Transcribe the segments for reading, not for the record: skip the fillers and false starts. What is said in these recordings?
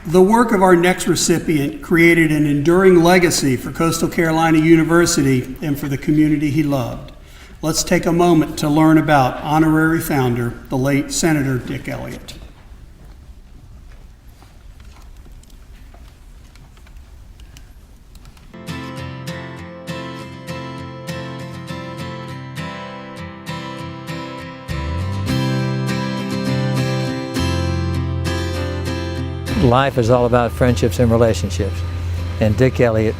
The work of our next recipient created an enduring legacy for Coastal Carolina University and for the community he loved. Let's take a moment to learn about honorary founder, the late Senator Dick Elliott. Life is all about friendships and relationships, and Dick Elliott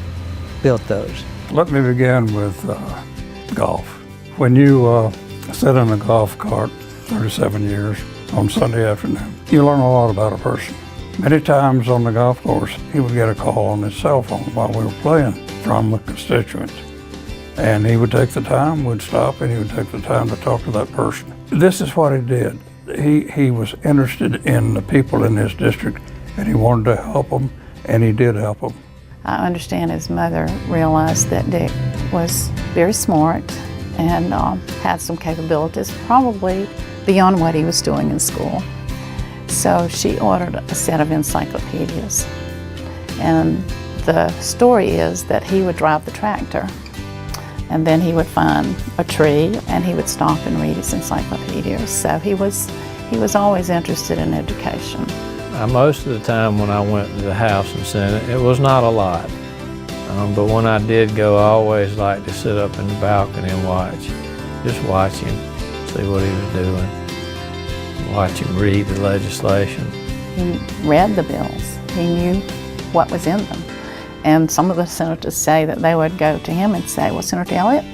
built those. Let me begin with golf. When you sit in a golf cart 37 years on Sunday afternoon, you learn a lot about a person. Many times on the golf course, he would get a call on his cell phone while we were playing from the constituents. And he would take the time, would stop, and he would take the time to talk to that person. This is what he did. He was interested in the people in his district, and he wanted to help them, and he did help them. I understand his mother realized that Dick was very smart and had some capabilities, probably beyond what he was doing in school. So she ordered a set of encyclopedias. And the story is that he would drive the tractor, and then he would find a tree, and he would stop and read his encyclopedias. So he was always interested in education. Most of the time when I went to the House and Senate, it was not a lot. But when I did go, I always liked to sit up in the balcony and just watch him, see what he was doing, watch him read the legislation. He read the bills. He knew what was in them. And some of the senators say that they would go to him and say, well, Senator Elliott,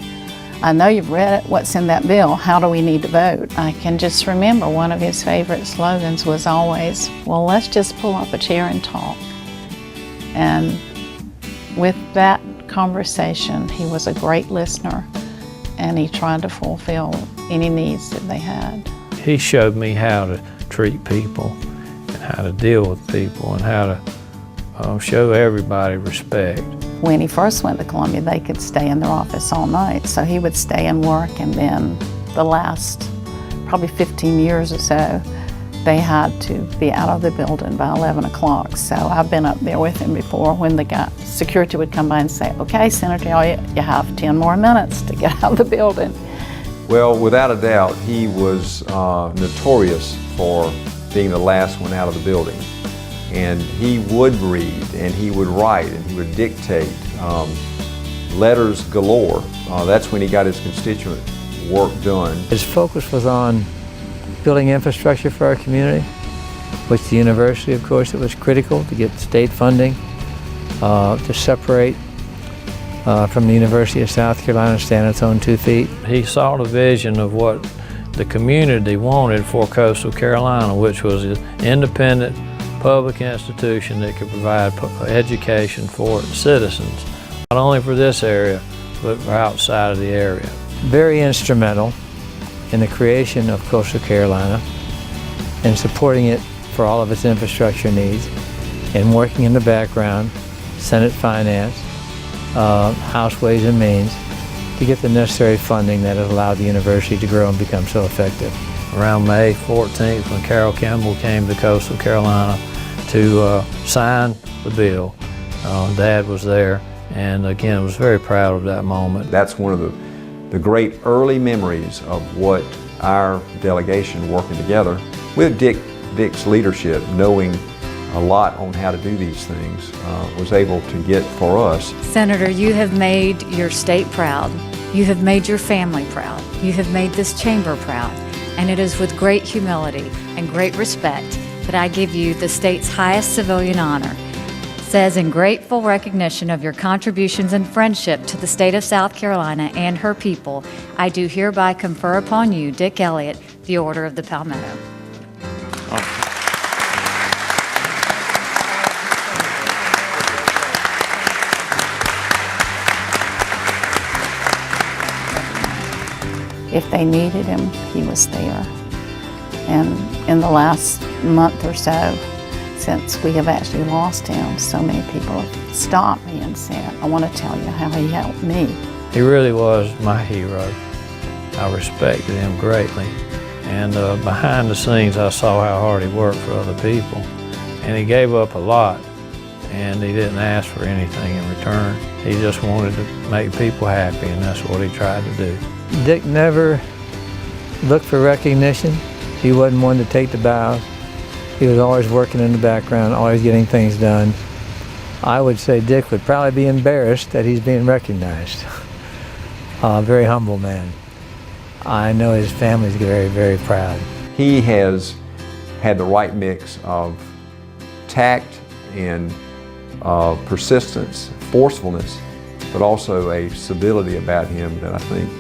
I know you've read it. What's in that bill? How do we need to vote? I can just remember one of his favorite slogans was always, well, let's just pull up a chair and talk. And with that conversation, he was a great listener, and he tried to fulfill any needs that they had. He showed me how to treat people and how to deal with people and how to show everybody respect. When he first went to Columbia, they could stay in their office all night, so he would stay and work, and then the last probably 15 years or so, they had to be out of the building by 11 o'clock. So I've been up there with him before when the security would come by and say, okay, Senator Elliott, you have 10 more minutes to get out of the building. Well, without a doubt, he was notorious for being the last one out of the building. And he would read, and he would write, and he would dictate letters galore. That's when he got his constituent work done. His focus was on building infrastructure for our community, which the university, of course, it was critical to get state funding to separate from the University of South Carolina, stand on its own 2 feet. He saw the vision of what the community wanted for Coastal Carolina, which was an independent public institution that could provide education for its citizens, not only for this area, but for outside of the area. Very instrumental in the creation of Coastal Carolina and supporting it for all of its infrastructure needs, and working in the background, Senate Finance, House Ways and Means, to get the necessary funding that has allowed the university to grow and become so effective. Around May 14th, when Carol Kimball came to Coastal Carolina to sign the bill, Dad was there, and again was very proud of that moment. That's one of the great early memories of what our delegation working together with Dick's leadership, knowing a lot on how to do these things, was able to get for us. Senator, you have made your state proud. You have made your family proud. You have made this chamber proud. And it is with great humility and great respect that I give you the state's highest civilian honor. It says, in grateful recognition of your contributions and friendship to the state of South Carolina and her people, I do hereby confer upon you, Dick Elliott, the Order of the Palmetto. If they needed him, he was there. And in the last month or so, since we have actually lost him, so many people have stopped me and said, I want to tell you how he helped me. He really was my hero. I respected him greatly. And behind the scenes, I saw how hard he worked for other people. and he gave up a lot, and he didn't ask for anything in return. He just wanted to make people happy, and that's what he tried to do. Dick never looked for recognition. He wasn't one to take the bow. He was always working in the background, always getting things done. I would say Dick would probably be embarrassed that he's being recognized. Very humble man. I know his family's very, very proud. He has had the right mix of tact and persistence, forcefulness, but also a civility about him that I think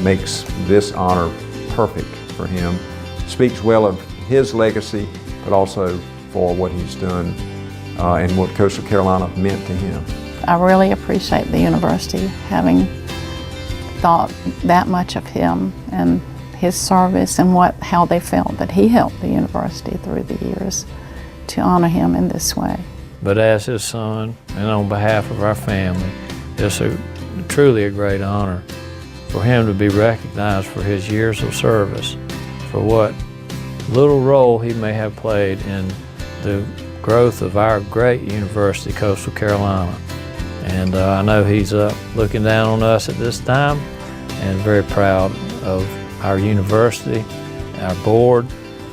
makes this honor perfect for him. Speaks well of his legacy, but also for what he's done and what Coastal Carolina meant to him. I really appreciate the university having thought that much of him and his service and how they felt that he helped the university through the years to honor him in this way. But as his son, and on behalf of our family, it's truly a great honor for him to be recognized for his years of service, for what little role he may have played in the growth of our great university, Coastal Carolina. And I know he's looking down on us at this time and very proud of our university, our board,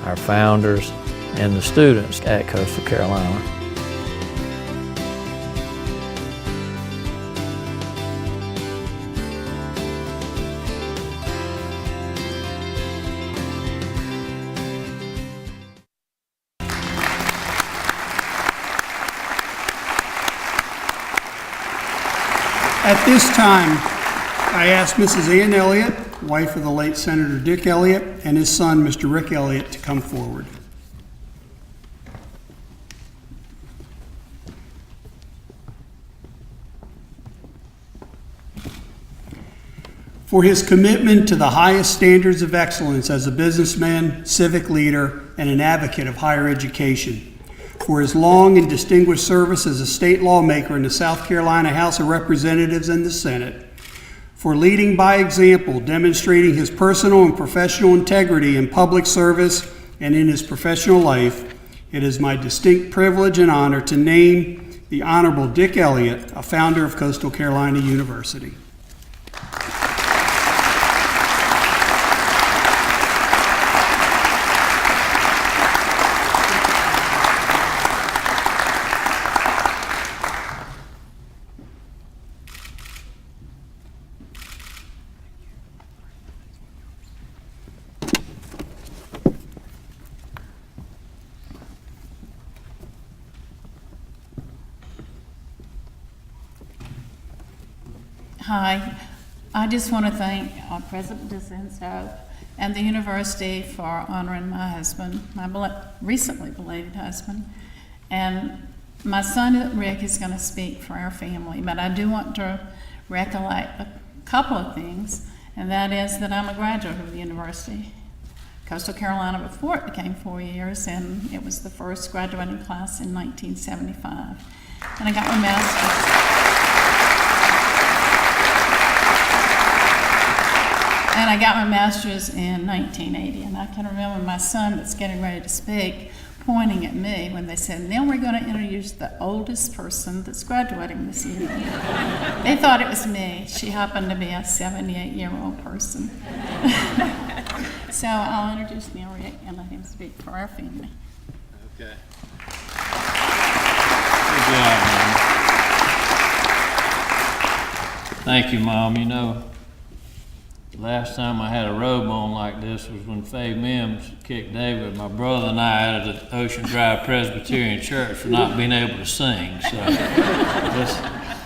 our founders, and the students at Coastal Carolina. At this time, I ask Mrs. Ann Elliott, wife of the late Senator Dick Elliott, and his son, Mr. Rick Elliott, to come forward. For his commitment to the highest standards of excellence as a businessman, civic leader, and an advocate of higher education. For his long and distinguished service as a state lawmaker in the South Carolina House of Representatives and the Senate. For leading by example, demonstrating his personal and professional integrity in public service and in his professional life, it is my distinct privilege and honor to name the Honorable Dick Elliott, a founder of Coastal Carolina University. Hi, I just want to thank President DeCenso and the university for honoring my husband, my recently belated husband. And my son Rick is going to speak for our family, but I do want to recollect a couple of things, and that is that I'm a graduate of the university. Coastal Carolina before it became 4 years, and it was the first graduating class in 1975. And I got my master's. And I got my master's in 1980, and I can remember my son that's getting ready to speak pointing at me when they said, "Now we're going to introduce the oldest person that's graduating this year." They thought it was me. She happened to be a 78-year-old person. So I'll introduce Neil Rick and let him speak for our family. Okay. Good job, Mom. Thank you, Mom. You know, last time I had a robe on like this was when Faye Mims kicked David, my brother, and I out of the Ocean Drive Presbyterian Church for not being able to sing. So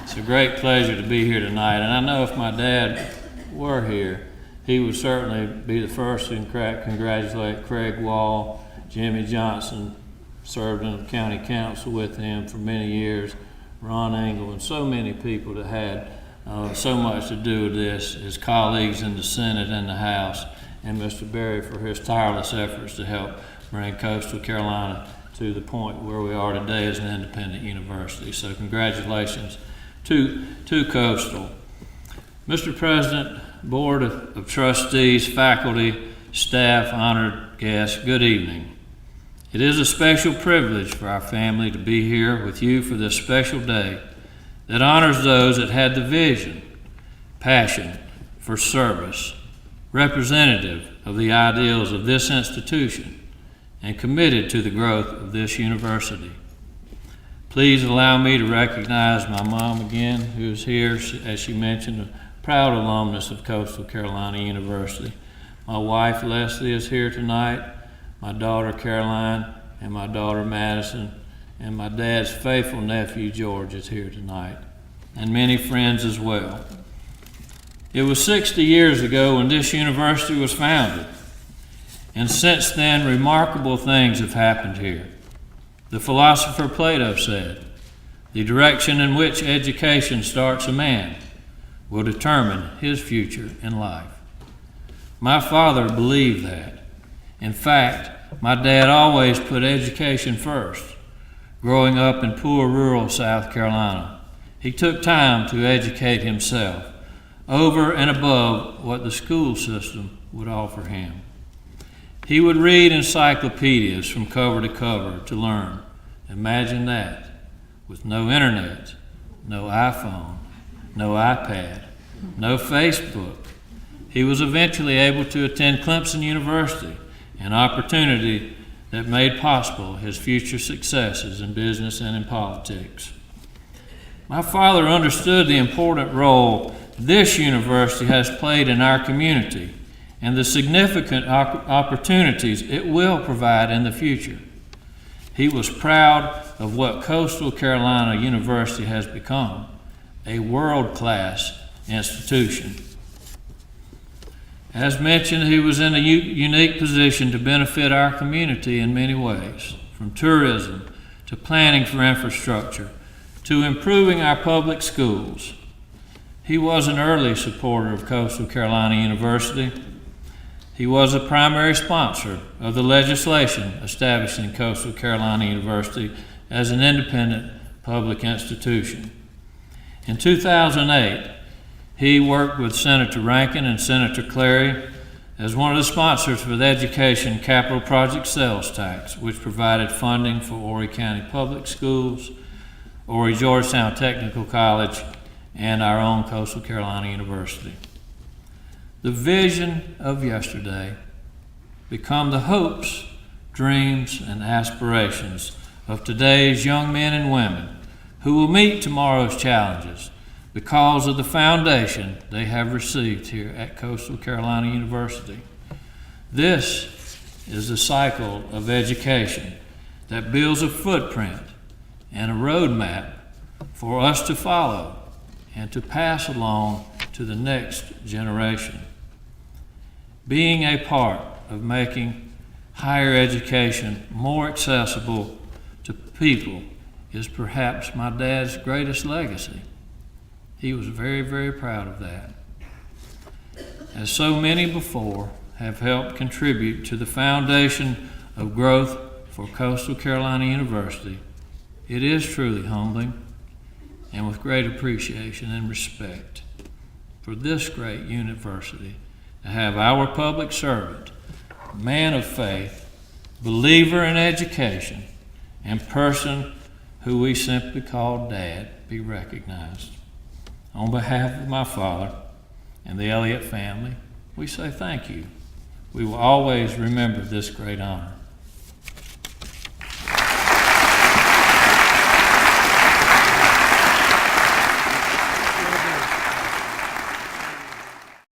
it's a great pleasure to be here tonight. And I know if my dad were here, he would certainly be the first to congratulate Craig Wall. Jimmy Johnson served in the county council with him for many years, Ron Engel, and so many people that had so much to do with this, his colleagues in the Senate and the House, and Mr. Berry for his tireless efforts to help bring Coastal Carolina to the point where we are today as an independent university. So congratulations to Coastal. Mr. President, Board of Trustees, faculty, staff, honored guests, good evening. It is a special privilege for our family to be here with you for this special day that honors those that had the vision, passion for service, representative of the ideals of this institution, and committed to the growth of this university. Please allow me to recognize my mom again, who is here, as she mentioned, a proud alumnus of Coastal Carolina University. My wife, Leslie, is here tonight, my daughter, Caroline, and my daughter, Madison, and my dad's faithful nephew, George, is here tonight, and many friends as well. It was 60 years ago when this university was founded, and since then, remarkable things have happened here. The philosopher Plato said, "The direction in which education starts a man will determine his future in life." My father believed that. In fact, my dad always put education first. Growing up in poor rural South Carolina, he took time to educate himself over and above what the school system would offer him. He would read encyclopedias from cover to cover to learn. Imagine that, with no internet, no iPhone, no iPad, no Facebook. He was eventually able to attend Clemson University, an opportunity that made possible his future successes in business and in politics. My father understood the important role this university has played in our community and the significant opportunities it will provide in the future. He was proud of what Coastal Carolina University has become, a world-class institution. As mentioned, he was in a unique position to benefit our community in many ways, from tourism to planning for infrastructure to improving our public schools. He was an early supporter of Coastal Carolina University. He was a primary sponsor of the legislation establishing Coastal Carolina University as an independent public institution. In 2008, he worked with Senator Rankin and Senator Clary as one of the sponsors for the Education Capital Project Sales Tax, which provided funding for Horry County Public Schools, Horry Georgetown Technical College, and our own Coastal Carolina University. The vision of yesterday become the hopes, dreams, and aspirations of today's young men and women who will meet tomorrow's challenges because of the foundation they have received here at Coastal Carolina University. This is the cycle of education that builds a footprint and a roadmap for us to follow and to pass along to the next generation. Being a part of making higher education more accessible to people is perhaps my dad's greatest legacy. He was very, very proud of that. As so many before have helped contribute to the foundation of growth for Coastal Carolina University, it is truly humbling and with great appreciation and respect for this great university to have our public servant, man of faith, believer in education, and person who we simply call Dad be recognized. On behalf of my father and the Elliott family, we say thank you. We will always remember this great honor.